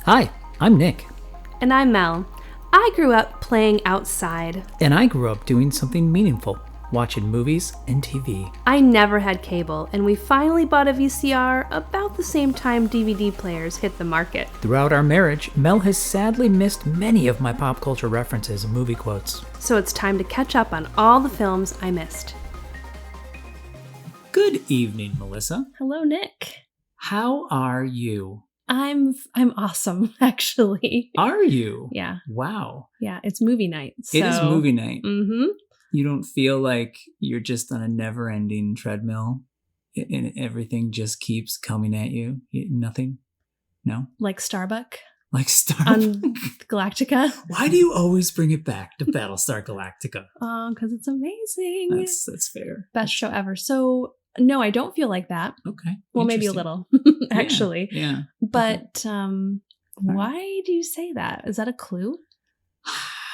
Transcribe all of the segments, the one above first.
Hi, I'm Nick. And I'm Mel. I grew up playing outside. And I grew up doing something meaningful, watching movies and TV. I never had cable, and we finally bought a VCR about the same time DVD players hit the market. Throughout our marriage, Mel has sadly missed many of my pop culture references and movie quotes. So it's time to catch up on all the films I missed. Good evening, Melissa. Hello, Nick. How are you? I'm awesome, actually. Are you? Yeah. Wow. Yeah, it's movie night. It is movie night. Mm-hmm. You don't feel like you're just on a never-ending treadmill and everything just keeps coming at you? Nothing? No? Like Starbuck? Like Starbuck? On Galactica? Why do you always bring it back to Battlestar Galactica? Oh, because it's amazing. That's fair. Best show ever. So, no, I don't feel like that. Okay. Well, maybe a little, actually. Yeah. But why do you say that? Is that a clue?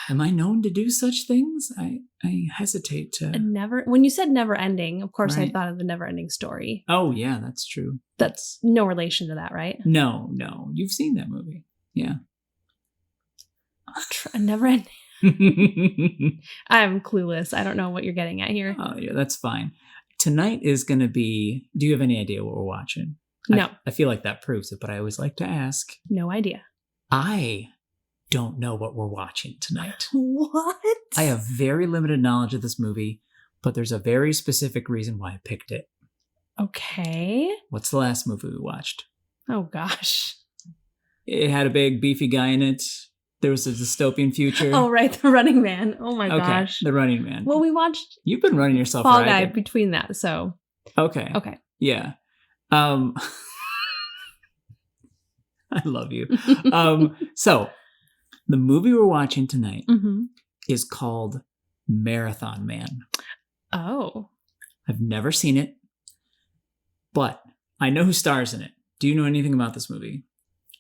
Am I known to do such things? I hesitate to. When you said never ending, of course, Right. I thought of the never ending story. Oh, yeah, that's true. That's no relation to that, right? No. You've seen that movie. Yeah. Never ending. I'm clueless. I don't know what you're getting at here. Oh, yeah, that's fine. Tonight is going to be. Do you have any idea what we're watching? No. I feel like that proves it, but I always like to ask. No idea. I don't know what we're watching tonight. What? I have very limited knowledge of this movie, but there's a very specific reason why I picked it. Okay. What's the last movie we watched? Oh, gosh. It had a big, beefy guy in it. There was a dystopian future. Oh, right. The Running Man. Oh, my Okay, gosh. The Running Man. Well, we watched You've been running yourself Fall right. Guy between that, so. Okay. Yeah. I love you. So, the movie we're watching tonight is called Marathon Man. Oh. I've never seen it, but I know who stars in it. Do you know anything about this movie?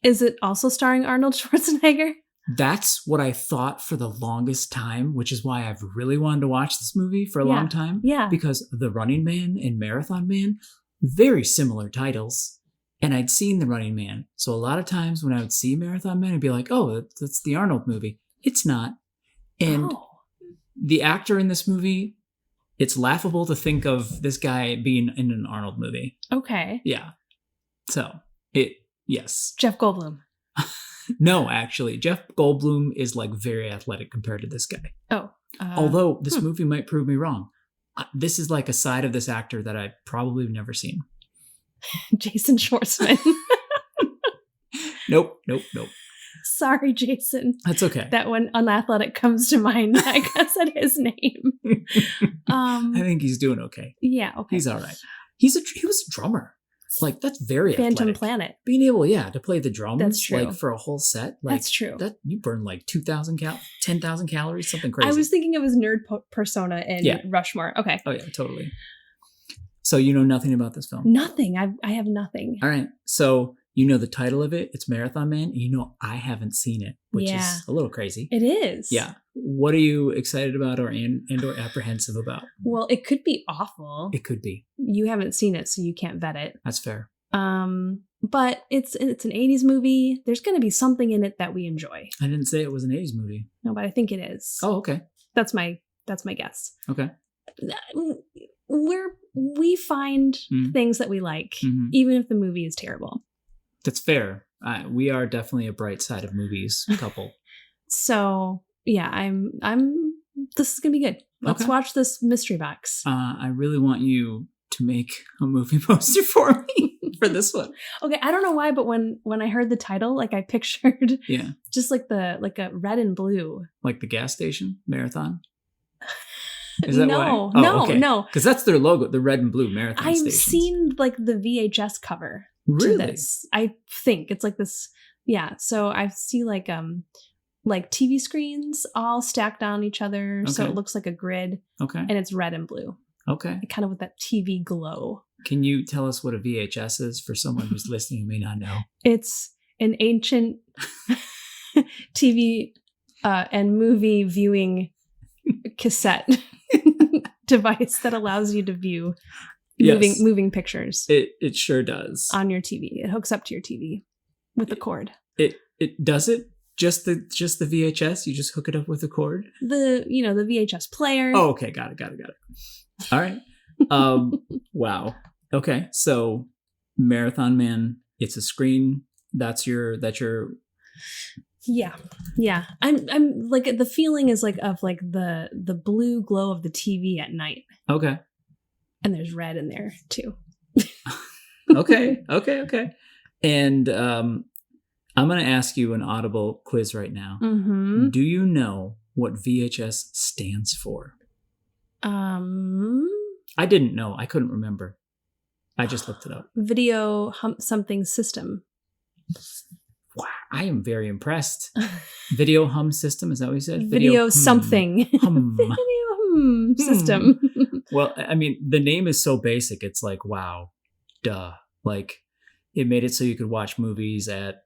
Is it also starring Arnold Schwarzenegger? That's what I thought for the longest time, which is why I've really wanted to watch this movie for a long time. Yeah. Because The Running Man and Marathon Man, very similar titles. And I'd seen The Running Man. So a lot of times when I would see Marathon Man, I'd be like, oh, that's the Arnold movie. It's not. And the actor in this movie, it's laughable to think of this guy being in an Arnold movie. Okay. Yeah. So, yes. Jeff Goldblum. No, actually, Jeff Goldblum is like very athletic compared to this guy. Oh. Although this movie might prove me wrong. This is like a side of this actor that I probably have never seen. Jason Schwartzman. Nope. Sorry, Jason. That's okay. That when unathletic comes to mind, I guess at his name. I think he's doing okay. Yeah, okay. He's all right. He was a drummer. Like, that's very Phantom athletic. Planet. Being able, to play the drums. That's true. Like, for a whole set. Like, That's true. That you burn like 10,000 calories, something crazy. I was thinking of his nerd persona in Rushmore. Okay. Oh, yeah, totally. So you know nothing about this film? Nothing. I have nothing. All right. So you know the title of it. It's Marathon Man. And you know I haven't seen it, which is a little crazy. It is. Yeah. What are you excited about or apprehensive about? Well, it could be awful. It could be. You haven't seen it, so you can't vet it. That's fair. But it's an 80s movie. There's going to be something in it that we enjoy. I didn't say it was an 80s movie. No, but I think it is. Oh, okay. That's my guess. Okay. We find things that we like, even if the movie is terrible. That's fair. We are definitely a bright side of movies couple. So yeah, I'm. This is gonna be good. Let's watch this mystery box. I really want you to make a movie poster for me for this one. Okay, I don't know why, but when I heard the title, like I pictured, just like a red and blue, like the gas station marathon. Is that no, why? No. Because that's their logo, the red and blue marathon I've stations. seen like the VHS cover really? to this. I think it's like this. Yeah. So I see like TV screens all stacked on each other. So it looks like a grid. Okay. And it's red and blue. Okay. Kind of with that TV glow. Can you tell us what a VHS is for someone who's listening who may not know? It's an ancient TV and movie viewing cassette device that allows you to view moving pictures. It sure does. On your TV. It hooks up to your TV with the cord. It does it? Just the VHS? You just hook it up with a cord? The VHS player. Oh, okay. Got it. All right. Wow. Okay. So Marathon Man, it's a screen. That's your Yeah. I'm like, the feeling is like of like the blue glow of the TV at night. Okay. And there's red in there too. Okay. And I'm going to ask you an audible quiz right now. Mm-hmm. Do you know what VHS stands for? I didn't know. I couldn't remember. I just looked it up. Video something system. Wow, I am very impressed. Video hum system, is that what you said? Video something. Video system. Well, I mean, the name is so basic. It's like, wow, duh. Like, it made it so you could watch movies at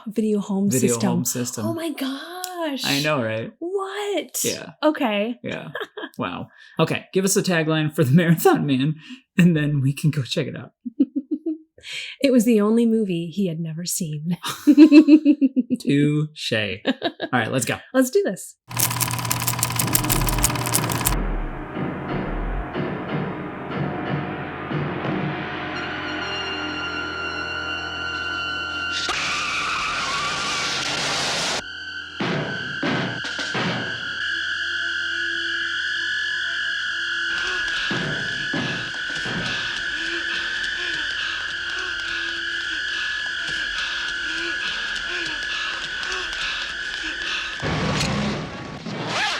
Video home system. system. Oh my gosh. I know, right? What? Yeah. Okay. Yeah. Wow. Okay, give us a tagline for the Marathon Man, and then we can go check it out. It was the only movie he had never seen. Touche. All right, let's go. Let's do this.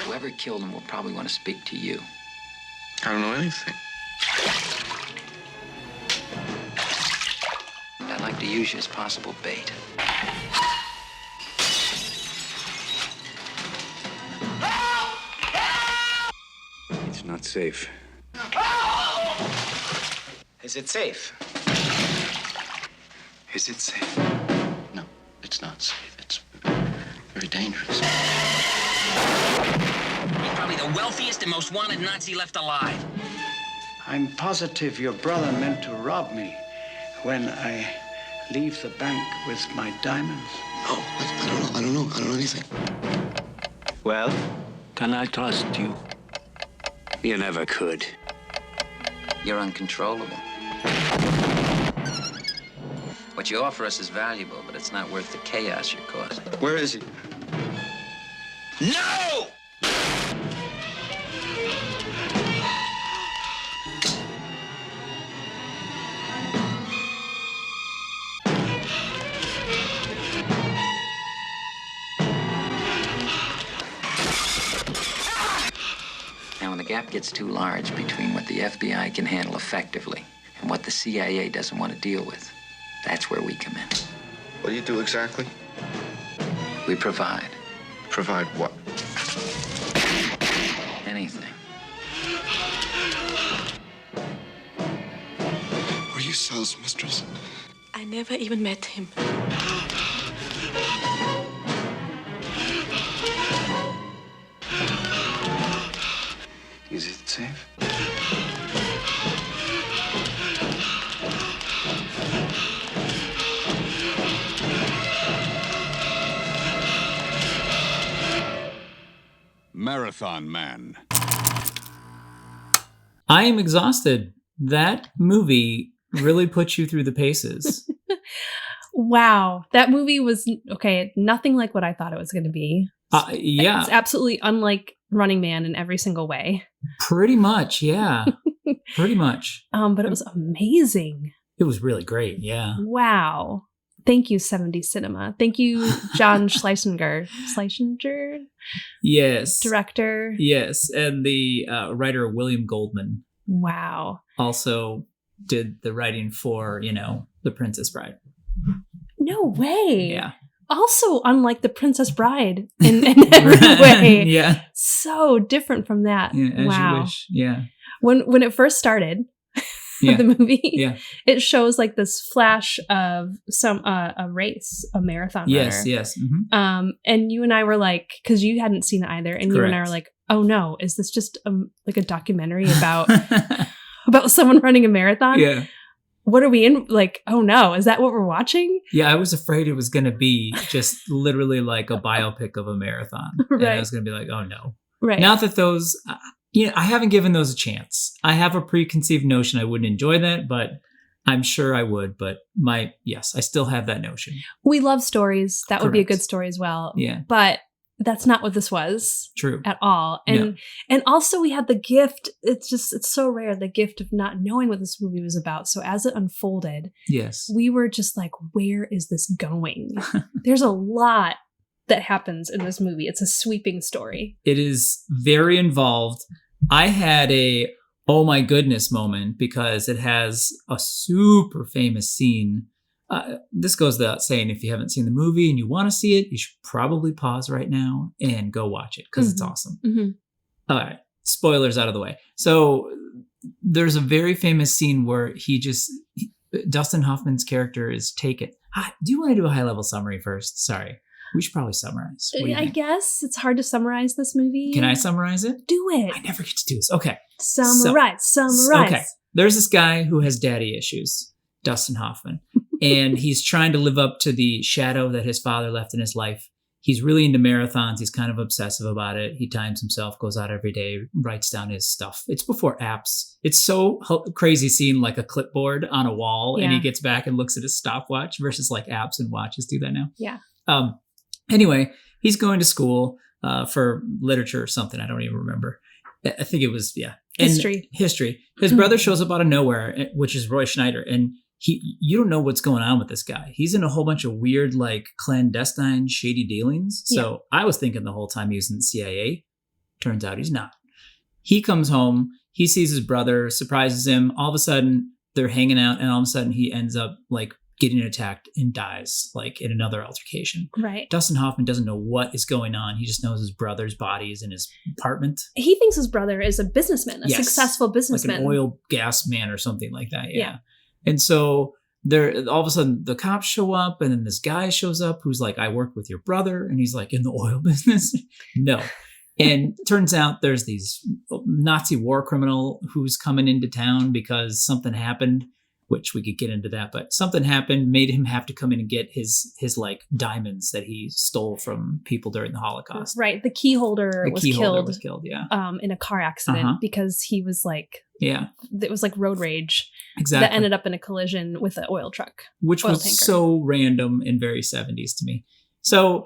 Whoever killed him will probably want to speak to you. I don't know anything. I'd like to use you as possible bait. It's not safe. Is it safe? Is it safe? No, it's not safe. It's very dangerous. He's probably the wealthiest and most wanted Nazi left alive. I'm positive your brother meant to rob me when I leave the bank with my diamonds. No, I don't know anything. Well, can I trust you? You never could. You're uncontrollable. What you offer us is valuable, but it's not worth the chaos you're causing. Where is he? No! Now, when the gap gets too large between what the FBI can handle effectively and what the CIA doesn't want to deal with, that's where we come in. What do you do exactly? We provide Provide what? anything. Were you Sal's mistress? I never even met him. Is it safe? Marathon Man. I am exhausted. That movie really put you through the paces. Wow. That movie was, nothing like what I thought it was going to be. Yeah. It's absolutely unlike Running Man in every single way. Pretty much, yeah. Pretty much. But it was amazing. It was really great, yeah. Wow. Thank you, 70s Cinema. Thank you, John Schlesinger. Schlesinger? Yes. Director. Yes, and the writer William Goldman. Wow. Also did the writing for, The Princess Bride. No way. Yeah. Also, unlike The Princess Bride in every way. Yeah. So different from that. Yeah, as wow. you wish. Yeah. When it first started, Yeah. the movie, Yeah. it shows like this flash of a race, a marathon runner. Yes. Mm-hmm. And you and I were like, because you hadn't seen it either, and you and I were like, oh no, is this just like a documentary about someone running a marathon? Yeah. what are we in? Like, oh no, is that what we're watching? Yeah, I was afraid it was going to be just literally like a biopic of a marathon. Right. And I was going to be like, oh no. Right. Not that those, I haven't given those a chance. I have a preconceived notion I wouldn't enjoy that, but I'm sure I would. But yes, I still have that notion. We love stories. That would be a Correct. good story as well. Yeah. But that's not what this was. True. At all. And also we had the gift, it's so rare, the gift of not knowing what this movie was about. So as it unfolded, Yes. we were just like, where is this going? There's a lot that happens in this movie. It's a sweeping story. It is very involved. I had a oh my goodness moment because it has a super famous scene. This goes without saying, if you haven't seen the movie and you want to see it, you should probably pause right now and go watch it because it's awesome. Mm-hmm. All right, spoilers out of the way. So there's a very famous scene where Dustin Hoffman's character is taken. Do you want to do a high level summary first? Sorry. We should probably summarize. I guess it's hard to summarize this movie. Can I summarize it? Do it. I never get to do this. Okay. Summarize. Okay. There's this guy who has daddy issues, Dustin Hoffman, and he's trying to live up to the shadow that his father left in his life. He's really into marathons. He's kind of obsessive about it. He times himself, goes out every day, writes down his stuff. It's before apps. It's so crazy seeing like a clipboard on a wall and he gets back and looks at his stopwatch versus like apps and watches do that now. Yeah. Anyway, he's going to school for literature or something. I don't even remember. I think it was, History. His brother shows up out of nowhere, which is Roy Schneider. And you don't know what's going on with this guy. He's in a whole bunch of weird, like clandestine, shady dealings. So I was thinking the whole time he was in the CIA. Turns out he's not. He comes home. He sees his brother, surprises him. All of a sudden, they're hanging out. And all of a sudden, he ends up like getting attacked and dies like in another altercation. Right. Dustin Hoffman doesn't know what is going on. He just knows his brother's body is in his apartment. He thinks his brother is a businessman, a successful businessman. Like an oil gas man or something like that. Yeah. And so all of a sudden the cops show up and then this guy shows up who's like, I work with your brother. And he's like, in the oil business? No. And turns out there's these Nazi war criminal who's coming into town because something happened, which we could get into that, but something happened, made him have to come in and get his like diamonds that he stole from people during the Holocaust. Right. The key holder was killed, in a car accident because he was like, it was like road rage. Exactly. That ended up in a collision with an oil truck. Which was tanker. So random and very 70s to me. So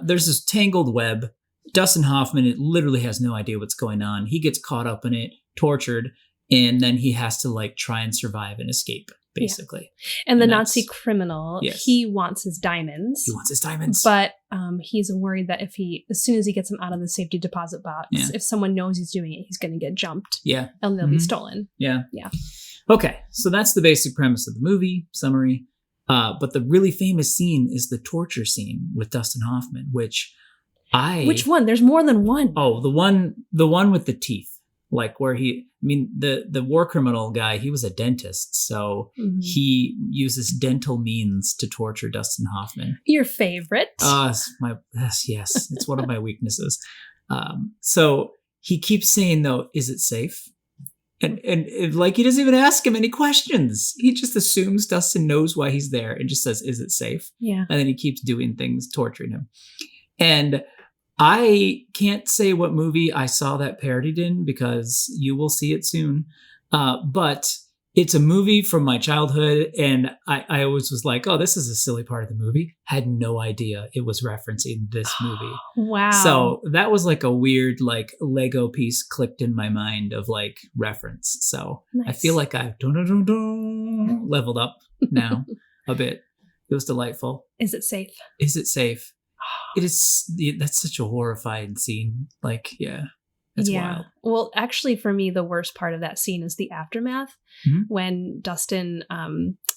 there's this tangled web. Dustin Hoffman literally has no idea what's going on. He gets caught up in it, tortured, and then he has to like try and survive and escape, basically. And the Nazi criminal, he wants his diamonds. He wants his diamonds. But he's worried that as soon as he gets them out of the safety deposit box, if someone knows he's doing it, he's going to get jumped. Yeah. And they'll be stolen. Yeah. Yeah. Okay. So that's the basic premise of the movie summary. But the really famous scene is the torture scene with Dustin Hoffman, which one? There's more than one. Oh, the one with the teeth. Like where the war criminal guy, he was a dentist. So he uses dental means to torture Dustin Hoffman. Your favorite. Yes. It's one of my weaknesses. So he keeps saying though, is it safe? And like he doesn't even ask him any questions. He just assumes Dustin knows why he's there and just says, is it safe? Yeah. And then he keeps doing things, torturing him. And I can't say what movie I saw that parodied in because you will see it soon. But it's a movie from my childhood. And I always was like, oh, this is a silly part of the movie. Had no idea it was referencing this movie. Wow. So that was like a weird like Lego piece clicked in my mind of like reference. So nice. I feel like I've leveled up now a bit. It was delightful. Is it safe? Is it safe? It is. That's such a horrifying scene. Like, it's wild. Well, actually, for me, the worst part of that scene is the aftermath when Dustin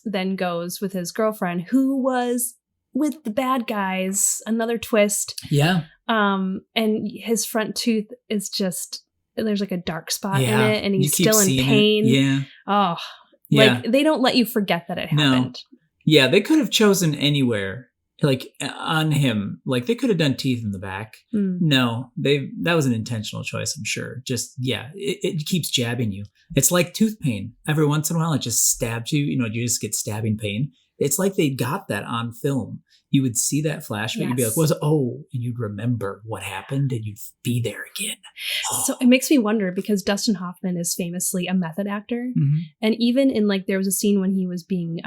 then goes with his girlfriend, who was with the bad guys. Another twist. Yeah. And his front tooth is just there's like a dark spot in it, and he's still in pain. Yeah. Oh, like they don't let you forget that it happened. Yeah, they could have chosen anywhere. like on him, like they could have done teeth in the back. No, that was an intentional choice, I'm sure. Just, it keeps jabbing you. It's like tooth pain. Every once in a while, it just stabs you. You just get stabbing pain. It's like they got that on film. You would see that flashback. You'd be like, and you'd remember what happened and you'd be there again. Oh. So it makes me wonder, because Dustin Hoffman is famously a method actor. And even in like, there was a scene when he was being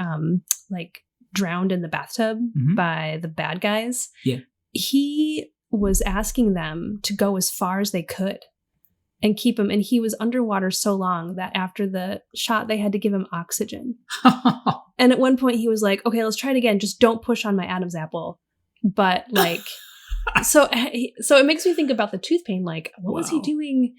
like drowned in the bathtub by the bad guys. Yeah. He was asking them to go as far as they could and keep him. And he was underwater so long that after the shot, they had to give him oxygen. And at one point he was like, okay, let's try it again. Just don't push on my Adam's apple. But like, so it makes me think about the tooth pain. Like, what was he doing?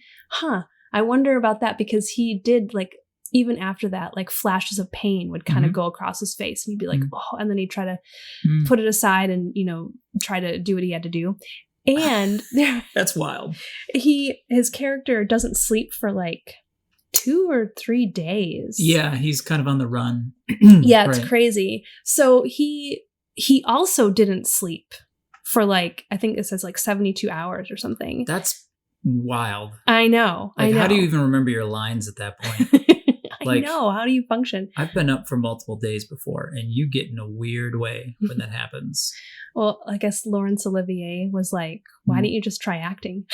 I wonder about that, because he did, like, even after that, like flashes of pain would kind of go across his face and he'd be like, oh, and then he'd try to put it aside and, try to do what he had to do. And that's wild. His character doesn't sleep for like 2 or 3 days. Yeah, he's kind of on the run. Yeah, it's crazy. So he also didn't sleep for like, I think it says like 72 hours or something. That's wild. I know. How do you even remember your lines at that point? I know. How do you function? I've been up for multiple days before, and you get in a weird way when that happens. Well, I guess Laurence Olivier was like, why don't you just try acting?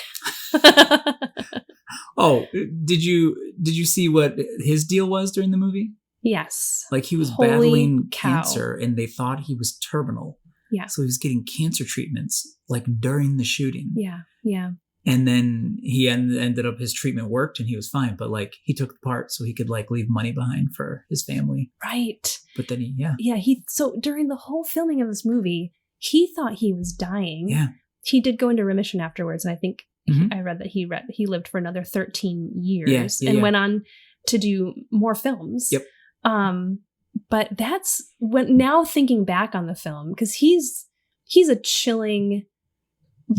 Oh, did you see what his deal was during the movie? Yes. Like he was battling cancer and they thought he was terminal. Yeah. So he was getting cancer treatments like during the shooting. Yeah. Yeah. And then he ended up, his treatment worked and he was fine. But like he took the part so he could like leave money behind for his family. Right. But then so during the whole filming of this movie, he thought he was dying. Yeah. He did go into remission afterwards. And I think I read that he lived for another 13 years and went on to do more films. Yep. But that's when, now thinking back on the film, because he's a chilling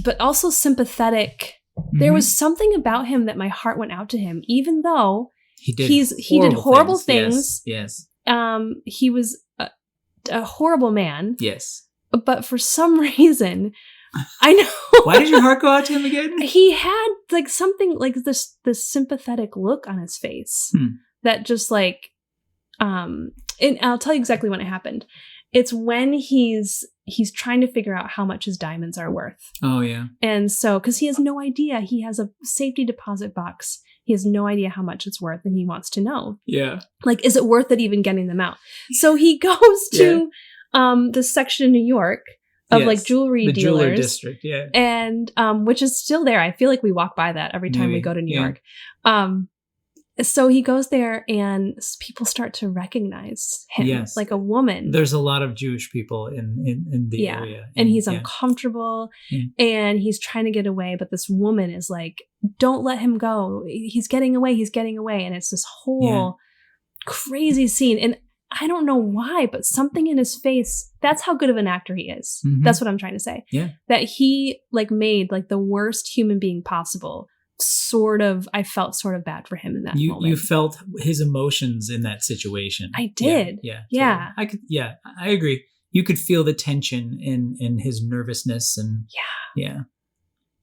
but also sympathetic. There was something about him that my heart went out to him, even though he did horrible things. Yes. He was a horrible man. Yes. But for some reason, I know. Why did your heart go out to him again? He had like something like this sympathetic look on his face that just like, and I'll tell you exactly when it happened. It's when he's trying to figure out how much his diamonds are worth. Oh, yeah. And so, because he has no idea. He has a safety deposit box. He has no idea how much it's worth, and he wants to know. Yeah. Like, is it worth it even getting them out? So he goes to this section in New York of like jewelry dealers. The jeweler district, yeah. And which is still there. I feel like we walk by that every time we go to New York. So he goes there and people start to recognize him, like a woman. There's a lot of Jewish people in the area. And he's uncomfortable and he's trying to get away. But this woman is like, don't let him go. He's getting away. He's getting away. And it's this whole crazy scene. And I don't know why, but something in his face, that's how good of an actor he is. That's what I'm trying to say. Yeah. That he like made like the worst human being possible. I felt sort of bad for him in that moment. You felt his emotions in that situation. I did. Yeah. Totally. I agree. You could feel the tension in his nervousness and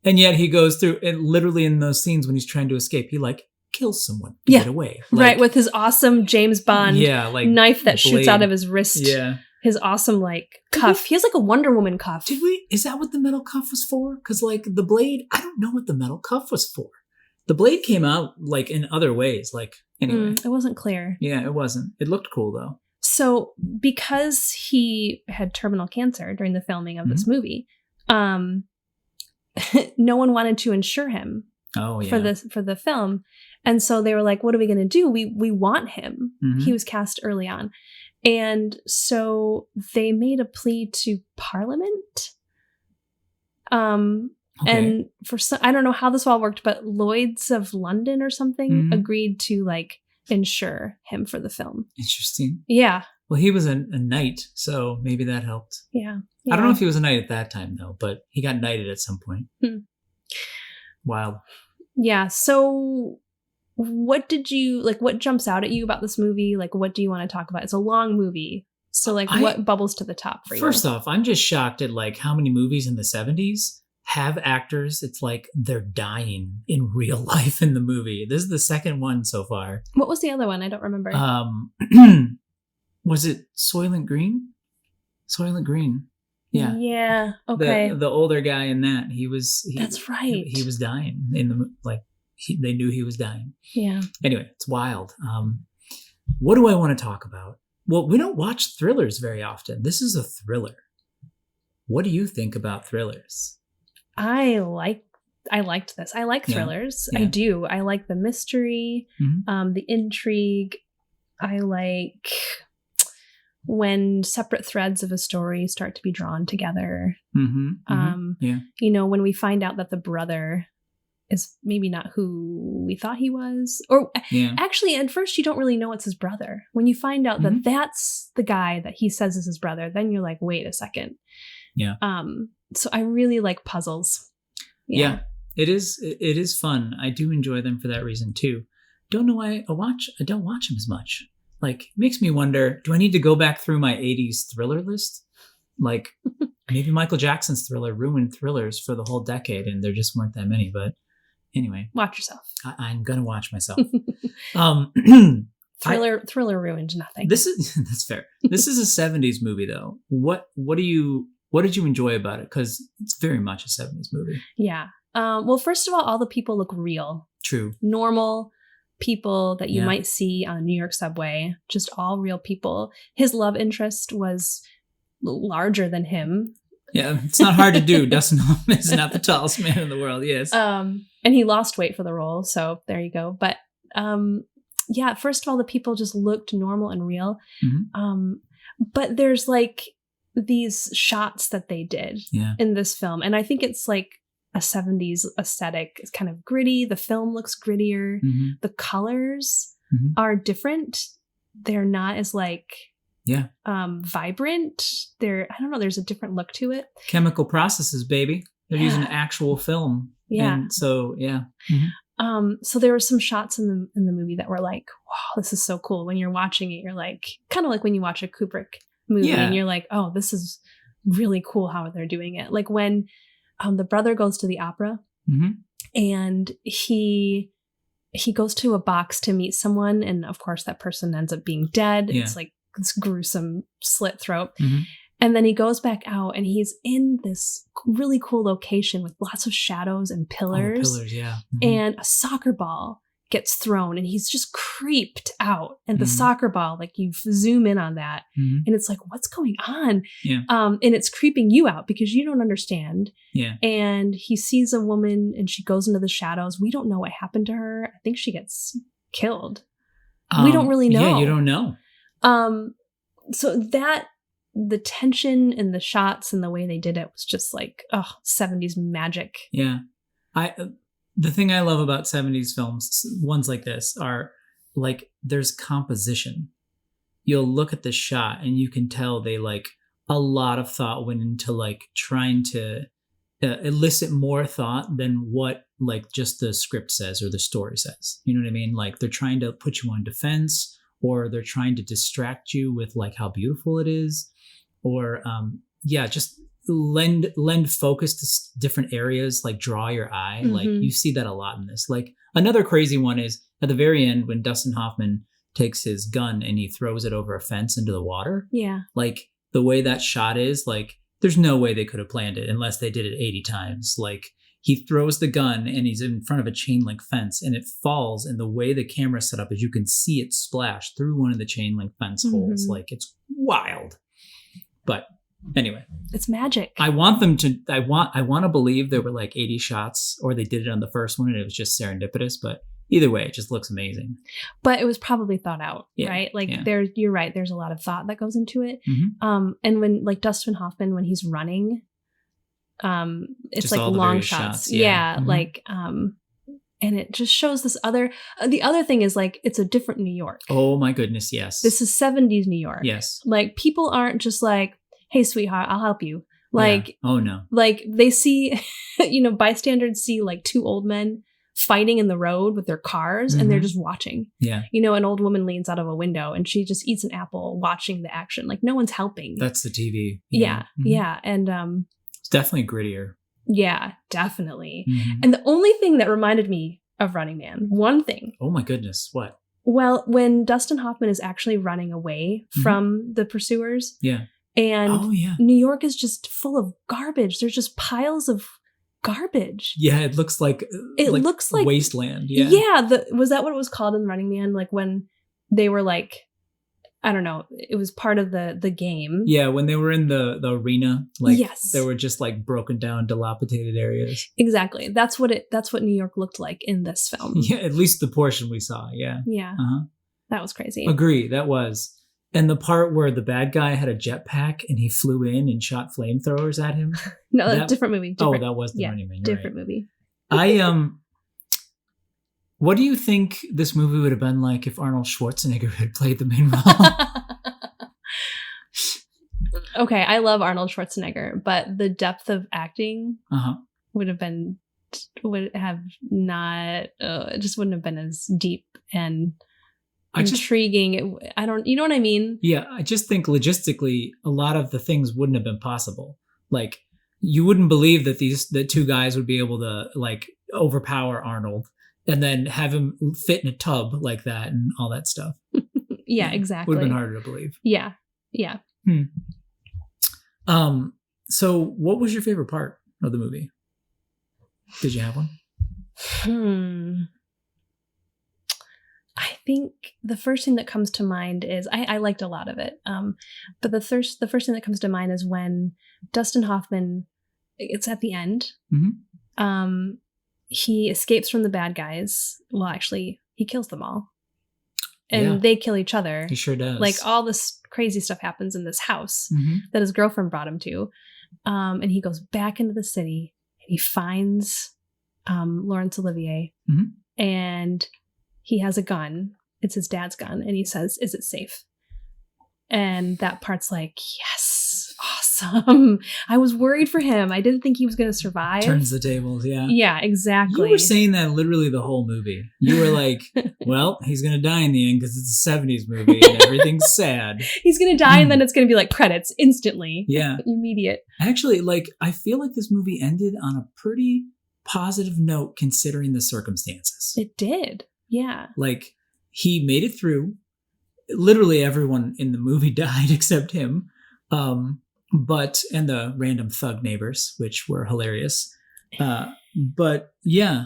and yet he goes through and literally in those scenes when he's trying to escape, he like kills someone to get away. Like, right, with his awesome James Bond like knife that shoots out of his wrist. Yeah. His awesome like cuff. He has like a Wonder Woman cuff. Is that what the metal cuff was for? Because like the blade, I don't know what the metal cuff was for. The blade came out like in other ways. Like anyway, it wasn't clear. Yeah, it wasn't. It looked cool though. So because he had terminal cancer during the filming of this movie, no one wanted to insure him. For the film, and so they were like, "What are we going to do? We want him." He was cast early on. And so they made a plea to Parliament. And for some, I don't know how this all worked, but Lloyd's of London or something agreed to like insure him for the film. Interesting. Yeah. Well, he was a knight, so maybe that helped. Yeah. I don't know if he was a knight at that time though, but he got knighted at some point. Wow. Yeah. So what did you like? What jumps out at you about this movie? Like, what do you want to talk about? It's a long movie. So like what bubbles to the top for you? First off, I'm just shocked at like how many movies in the 70s have actors, it's like they're dying in real life in the movie. This is the second one so far. What was the other one? I don't remember. Was it Soylent Green? Soylent Green. Yeah. Yeah. Okay. The older guy in that, that's right. He was dying in the they knew he was dying. Yeah. Anyway, it's wild. What do I want to talk about? Well, we don't watch thrillers very often. This is a thriller. What do you think about thrillers? I liked this. I like thrillers. Yeah. I do. I like the mystery, the intrigue. I like when separate threads of a story start to be drawn together. You know, when we find out that the brother is maybe not who we thought he was. Or actually, at first, you don't really know it's his brother. When you find out that that's the guy that he says is his brother, then you're like, wait a second. Yeah. So I really like puzzles. Yeah. It is fun. I do enjoy them for that reason too. Don't know why I don't watch them as much. Like, it makes me wonder, do I need to go back through my 80s thriller list? Like, maybe Michael Jackson's Thriller ruined thrillers for the whole decade and there just weren't that many. But anyway. Watch yourself. I'm going to watch myself. Thriller ruined nothing. That's fair. This is a 70s movie, though. What did you enjoy about it? Because it's very much a 70s movie. Yeah. Well, first of all the people look real. True. Normal people that you might see on a New York subway, just all real people. His love interest was larger than him. Yeah, it's not hard to do. Dustin Hoffman is not the tallest man in the world, yes. And he lost weight for the role, so there you go. But yeah, first of all, the people just looked normal and real. But there's like these shots that they did in this film, and I think it's like a 70s aesthetic. It's kind of gritty. The film looks grittier. The colors are different. They're not as like vibrant. I don't know, there's a different look to it. Chemical processes, baby. They're using actual film. Yeah. And so so there were some shots in the movie that were like, wow, this is so cool. When you're watching it, you're like, kind of like when you watch a Kubrick movie and you're like, oh, this is really cool how they're doing it. Like when the brother goes to the opera and he goes to a box to meet someone, and of course that person ends up being dead. It's like this gruesome slit throat. And then he goes back out and he's in this really cool location with lots of shadows and pillars. And a soccer ball gets thrown and he's just creeped out. And the soccer ball, like you zoom in on that and it's like, what's going on? And it's creeping you out because you don't understand. And he sees a woman and she goes into the shadows. We don't know what happened to her. I think she gets killed. We don't really know. Yeah, you don't know. So that the tension and the shots and the way they did it was just like, 70s magic. Yeah. The thing I love about 70s films, ones like this, are like there's composition. You'll look at the shot and you can tell they like a lot of thought went into like trying to elicit more thought than what like just the script says or the story says. You know what I mean? Like they're trying to put you on defense, or they're trying to distract you with like how beautiful it is, or just lend focus to different areas, like draw your eye. Like you see that a lot in this. Like another crazy one is at the very end when Dustin Hoffman takes his gun and he throws it over a fence into the water. Like the way that shot is, like there's no way they could have planned it unless they did it 80 times. Like he throws the gun and he's in front of a chain link fence and it falls, and the way the camera set up is you can see it splash through one of the chain link fence holes. Like it's wild. But anyway, it's magic. I want to believe there were like 80 shots, or they did it on the first one and it was just serendipitous, but either way, it just looks amazing. But it was probably thought out, right? Like you're right. There's a lot of thought that goes into it. And when like Dustin Hoffman, when he's running, it's just like long shots. Like, and it just shows this the other thing is like, it's a different New York. Oh my goodness. Yes. This is 70s New York. Yes. Like people aren't just like, hey, sweetheart, I'll help you. Like, oh no. Like they see, bystanders see like two old men fighting in the road with their cars and they're just watching. Yeah. You know, an old woman leans out of a window and she just eats an apple watching the action. Like no one's helping. That's the TV. Yeah. Mhm. Yeah. And It's definitely grittier. yeah, definitely. Mhm. And the only thing that reminded me of Running Man, one thing. Oh my goodness. What? Well, when Dustin Hoffman is actually running away from the pursuers. Yeah. And New York is just full of garbage. There's just piles of garbage. Yeah, it looks like looks like wasteland. Yeah. Yeah, was that what it was called in Running Man? Like when they were like, I don't know, it was part of the game. Yeah, when they were in the arena, like yes. there were just like broken down, dilapidated areas. Exactly. That's what New York looked like in this film. Yeah, at least the portion we saw. Yeah. Yeah. Uh-huh. That was crazy. Agree, that was. And the part where the bad guy had a jetpack and he flew in and shot flamethrowers at him. No, that's a different movie. Different, that was the Running Man. Different movie. What do you think this movie would have been like if Arnold Schwarzenegger had played the main role? Okay, I love Arnold Schwarzenegger, but the depth of acting would have not. It just wouldn't have been as deep and intriguing. You know what I mean? Yeah, I just think logistically, a lot of the things wouldn't have been possible. Like, you wouldn't believe that the two guys would be able to like overpower Arnold and then have him fit in a tub like that and all that stuff. Yeah, exactly. Would have been harder to believe. Yeah, yeah. So what was your favorite part of the movie? Did you have one? I think the first thing that comes to mind is I liked a lot of it. But the first thing that comes to mind is when Dustin Hoffman, it's at the end. He escapes from the bad guys. Well, actually, he kills them all. And they kill each other. He sure does. Like all this crazy stuff happens in this house that his girlfriend brought him to. And he goes back into the city and he finds Laurence Olivier and he has a gun. It's his dad's gun. And he says, "Is it safe?" And that part's like, yes, awesome. I was worried for him. I didn't think he was going to survive. Turns the tables, yeah. Yeah, exactly. You were saying that literally the whole movie. You were like, well, he's going to die in the end because it's a 70s movie and everything's sad. He's going to die and then it's going to be like credits instantly. Yeah. Immediate. Actually, like, I feel like this movie ended on a pretty positive note considering the circumstances. It did. Yeah. Like, he made it through. Literally everyone in the movie died except him. And the random thug neighbors, which were hilarious. But yeah,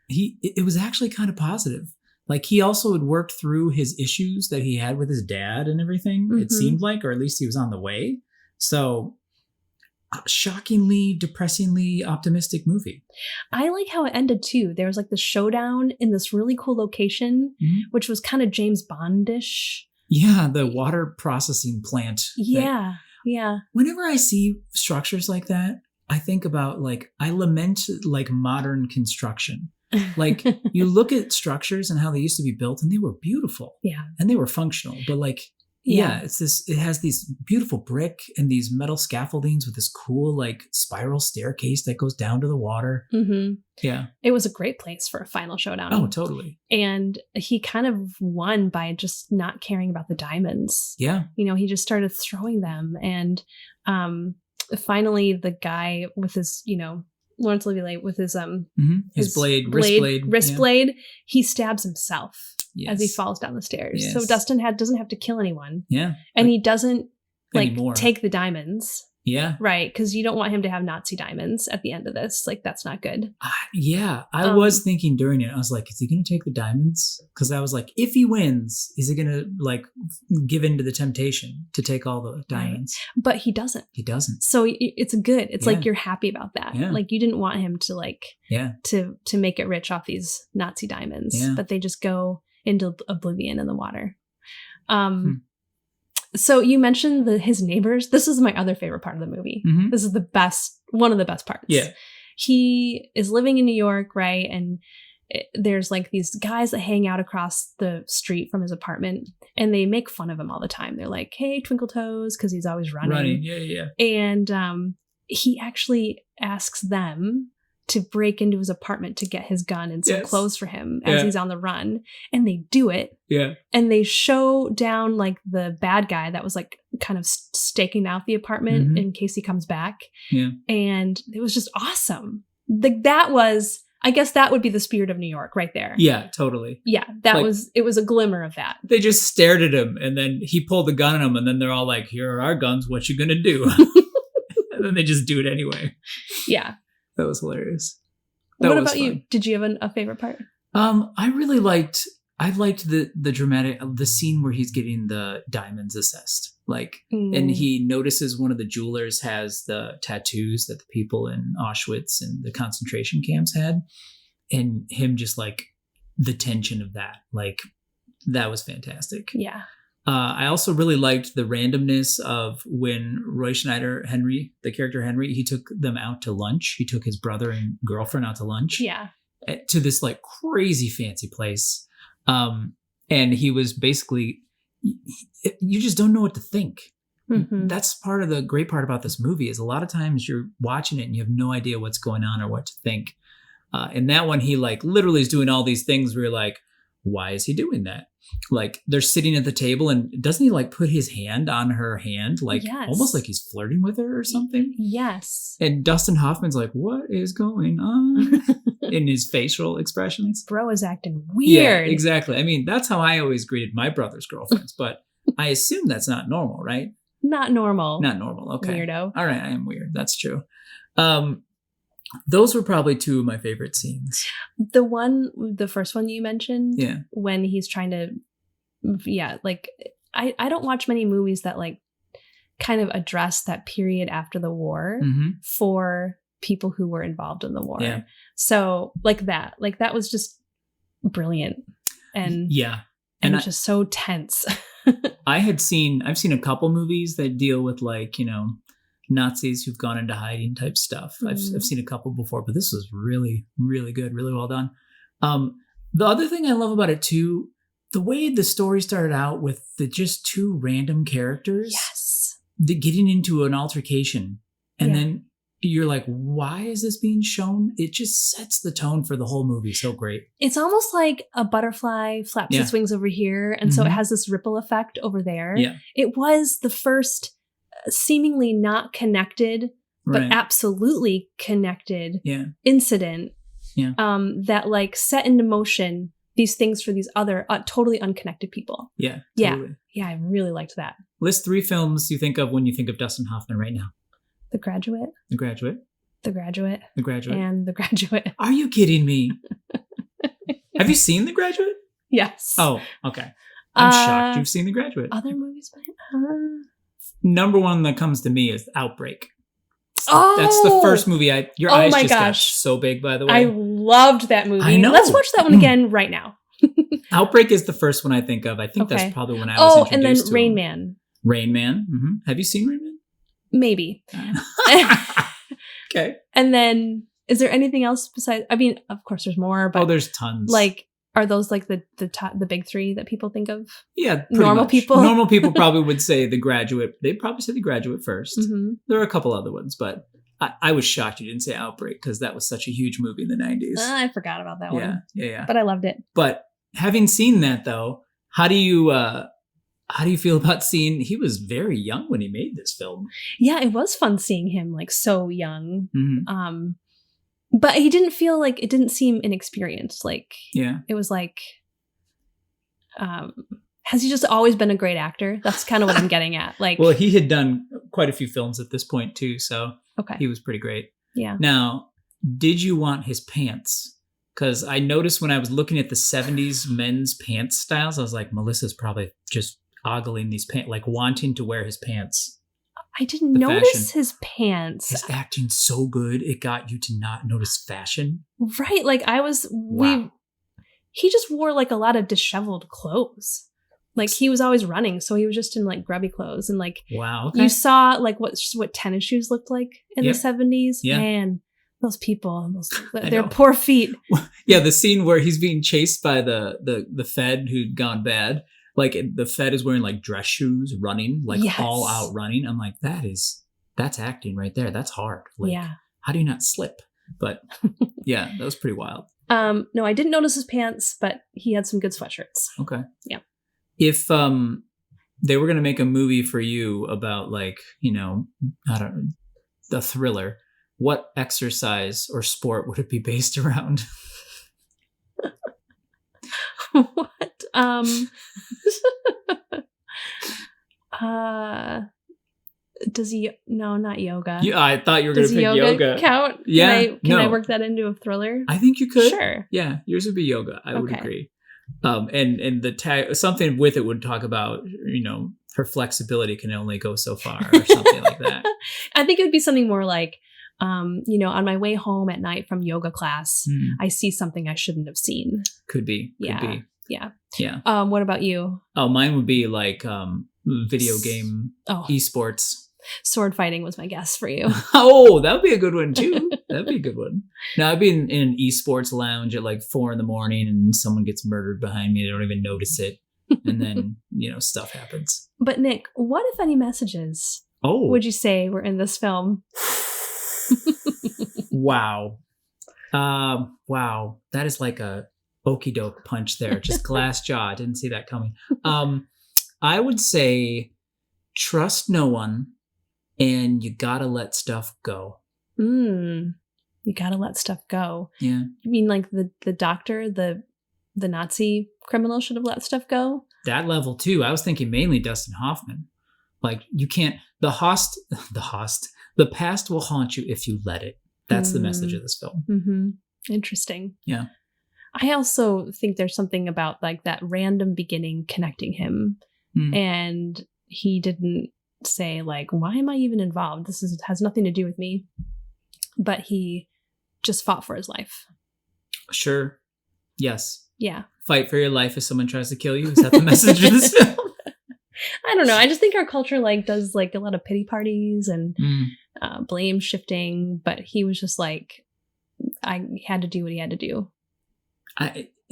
it was actually kind of positive. Like, he also had worked through his issues that he had with his dad and everything, it seemed like, or at least he was on the way. So shockingly, depressingly optimistic movie. I like how it ended too. There was like the showdown in this really cool location, which was kind of James Bond-ish. Yeah, the water processing plant. Yeah, yeah. Whenever I see structures like that, I think about I lament like modern construction. Like, you look at structures and how they used to be built and they were beautiful. Yeah. And they were functional, but it has these beautiful brick and these metal scaffoldings with this cool spiral staircase that goes down to the water. Yeah. It was a great place for a final showdown. Oh, totally. And he kind of won by just not caring about the diamonds. Yeah. You know, he just started throwing them. And finally the guy with his, Laurence Olivier with his wrist blade, he stabs himself. Yes. As he falls down the stairs. Yes. So Dustin doesn't have to kill anyone. Yeah. And he doesn't anymore. Take the diamonds. Yeah. Right. Because you don't want him to have Nazi diamonds at the end of this. That's not good. Yeah. I was thinking during it, I was like, is he going to take the diamonds? Because I was like, if he wins, is he going to give in to the temptation to take all the diamonds? Right. But he doesn't. He doesn't. So it's good. It's like you're happy about that. Yeah. Like, you didn't want him to to make it rich off these Nazi diamonds. Yeah. But they just go into oblivion in the water. So you mentioned his neighbors. This is my other favorite part of the movie. This is one of the best parts. Yeah. He is living in New York, right? And there's these guys that hang out across the street from his apartment and they make fun of him all the time. They're like, "Hey, Twinkle Toes," because he's always running. Yeah. And he actually asks them to break into his apartment to get his gun and some Yes. clothes for him as Yeah. he's on the run. And they do it. Yeah. And they show down like the bad guy that was like kind of staking out the apartment Mhm. in case he comes back. Yeah. And it was just awesome. Like that was, I guess that would be the spirit of New York right there. Yeah, totally. Yeah, that Like- was, it was a glimmer of that. They just stared at him, and then he pulled the gun on him, and then they're all like, "Here are our guns. What you gonna do?" And then they just do it anyway. Yeah. That was hilarious. That What was about you? fun. Did you have a favorite part? I really liked. I liked the dramatic, the scene where he's getting the diamonds assessed, like, and he notices one of the jewelers has the tattoos that the people in Auschwitz and the concentration camps had, and him just like the tension of that, like that was fantastic. Yeah. I also really liked the randomness of when Roy Schneider, Henry, the character Henry, he took them out to lunch. He took his brother and girlfriend out to lunch. Yeah. To this like crazy fancy place. And he was basically, you just don't know what to think. Mhm. That's part of the great part about this movie is a lot of times you're watching it and you have no idea what's going on or what to think. In that one, he like literally is doing all these things where you're like, why is he doing that? Like they're sitting at the table and doesn't he like put his hand on her hand? Like Yes. almost like he's flirting with her or something. Yes. And Dustin Hoffman's like, what is going on? In his facial expressions. Bro is acting Yeah, weird. exactly. I mean, that's how I always greeted my brother's girlfriends, but I assume that's not normal, right? Not normal. Not normal. Okay. Weirdo. All right, I am weird. That's true. Those were probably two of my favorite scenes. The first one you mentioned, Yeah. when he's trying to, like I don't watch many movies that like kind of address that period after the war Mm-hmm. for people who were involved in the war. Yeah. So like that was just brilliant. And Yeah. and And it's just so tense. I've seen a couple movies that deal with like, Nazis who've gone into hiding type stuff. I've seen a couple before, but this was really, really good, really well done. The other thing I love about it too, the way the story started out with the just two random characters Yes. getting into an altercation, and Yeah. then you're like, why is this being shown? It just sets the tone for the whole movie so great. It's almost like a butterfly flaps Yeah. its wings over here, and so it Mhm. has this ripple effect over there. Yeah. It was the first seemingly not connected, but Right. absolutely connected Yeah. incident Yeah. that like set into motion these things for these other totally unconnected people. Yeah. Yeah. Totally. Yeah, I really liked that. List 3 films you think of when you think of Dustin Hoffman right now. The Graduate, The Graduate. The Graduate, The Graduate. and The Graduate. Are you kidding me? Have you seen The Graduate? Yes. Oh, okay. I'm shocked Uh, you've seen The Graduate. Other movies by Number one that comes to me is Outbreak. Oh, That's the first movie your Oh eyes my just got gosh. so big, by the I way. loved that movie. I know. Let's watch that one again right now. Outbreak is the first one I think of. I think Okay. that's probably when I was And then introduced to Rain him. Man. Rain Man. Mm-hmm. Have you seen Rain Maybe. Man? Okay. And then is there anything else besides, I mean, of course there's more, but Oh, there's tons. like, are those like the big three that people think of? yeah, pretty normal much. people? Normal people probably would say The Graduate. They'd probably say The Graduate 1st. Mm-hmm. There are a couple other ones, but I was shocked you didn't say Outbreak because that was such a huge movie in the 90s. I forgot about that yeah, one, yeah. but I loved it. But having seen that, though, how do you feel about seeing he was very young when he made this film? Yeah, it was fun seeing him like so young. Mm-hmm. But he didn't feel like, it didn't seem inexperienced. Like, Yeah. it was like, has he just always been a great actor? That's kind of what I'm getting at. Like, Well, he had done quite a few films at this point, too, so okay. he was pretty great. Yeah. Now, did you want his pants? Because I noticed when I was looking at the 70s men's pants styles, I was like, Melissa's probably just ogling these pants, like wanting to wear his pants. I didn't The notice fashion. his pants. His acting so good, it got you to not notice fashion. Right. Like Wow. he just wore like a lot of disheveled clothes. Like he was always running. So he was just in like grubby clothes. And like Wow. Okay. you saw like what tennis shoes looked like in Yep. the 70s. Yeah. Man, those people, I their know. poor feet. Yeah, the scene where he's being chased by the Fed who'd gone bad. Like the Fed is wearing like dress shoes, running, like Yes. all out running. I'm like, that's acting right there. That's hard. Like, Yeah. how do you not slip? But yeah, that was pretty wild. No, I didn't notice his pants, but he had some good sweatshirts. Okay. Yeah. If they were going to make a movie for you about like, I don't know, the thriller, what exercise or sport would it be based around? What? Does he? No, not yoga. Yeah, I thought you were going Does to pick yoga. count? Yeah, Can I work that into a thriller? I think you could. Sure. Yeah, yours would be yoga. I would Okay. agree. And the tag, something with it would talk about, her flexibility can only go so far or something like that. I think it would be something more like, on my way home at night from yoga class, I see something I shouldn't have seen. Could be. Yeah. Yeah. What about you? Oh, mine would be like video game esports. Sword fighting was my guess for you. Oh, that would be a good one too. That'd be a good one. Now I'd be in an esports lounge at like 4 a.m. and someone gets murdered behind me. They don't even notice it. And then, stuff happens. But Nick, what if any messages would you say were in this film? Wow. Wow. That is like a okie doke punch there. Just glass jaw. I didn't see that coming. I would say trust no one and you gotta let stuff go. You gotta let stuff go. Yeah. You mean like the doctor, the Nazi criminal should have let stuff go? That level too. I was thinking mainly Dustin Hoffman. Like you can't, the past will haunt you if you let it. That's the message of this film. Mm-hmm. Interesting. Yeah. I also think there's something about like that random beginning connecting him. And he didn't say like, why am I even involved? This has nothing to do with me. But he just fought for his life. Sure. Yes. Yeah. Fight for your life if someone tries to kill you. Is that the message of this film? I don't know. I just think our culture like does like a lot of pity parties and blame shifting. But he was just like, I had to do what he had to do.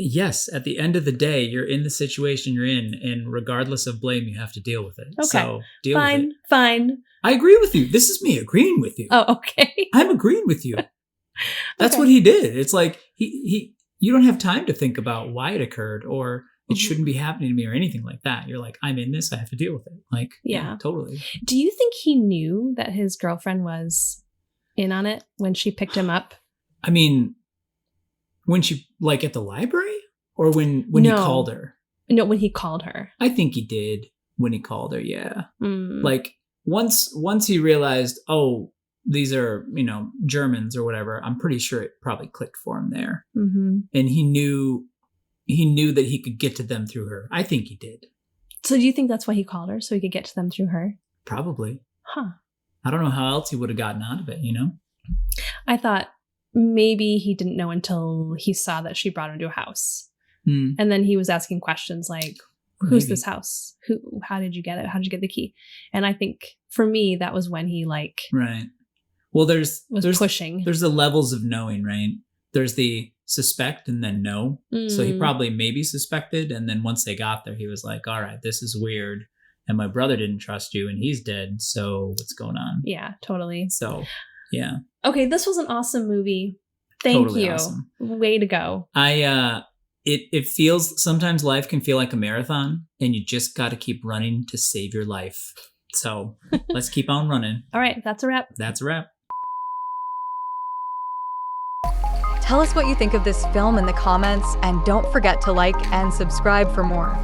Yes, at the end of the day, you're in the situation you're in, and regardless of blame, you have to deal with it. Okay. So deal with it. Fine. I agree with you. This is me agreeing with you. Oh, okay. I'm agreeing with you. That's Okay. what he did. It's like you don't have time to think about why it occurred or it shouldn't be happening to me or anything like that. You're like, I'm in this. I have to deal with it. Like, yeah, totally. Do you think he knew that his girlfriend was in on it when she picked him up? I mean, when she, like at the library or when he called her? No, when he called her. I think he did when he called her. Yeah. Like once he realized, oh, these are, Germans or whatever, I'm pretty sure it probably clicked for him there. And he knew that he could get to them through her. I think he did. So do you think that's why he called her? So he could get to them through her? Probably. Huh. I don't know how else he would have gotten out of it, I thought maybe he didn't know until he saw that she brought him to a house. And then he was asking questions like, who's this house? How did you get it? How did you get the key? And I think for me, that was when he like... Right. Well, there's pushing. There's the levels of knowing, right? There's the suspect and then know. So he probably maybe suspected. And then once they got there, he was like, all right, this is weird. And my brother didn't trust you and he's dead. So what's going on? Yeah, totally. So, yeah. Okay, this was an awesome movie. Thank Totally you. Awesome. Way to go. It feels, sometimes life can feel like a marathon and you just got to keep running to save your life. So let's keep on running. All right, that's a wrap. That's a wrap. Tell us what you think of this film in the comments, and don't forget to like and subscribe for more.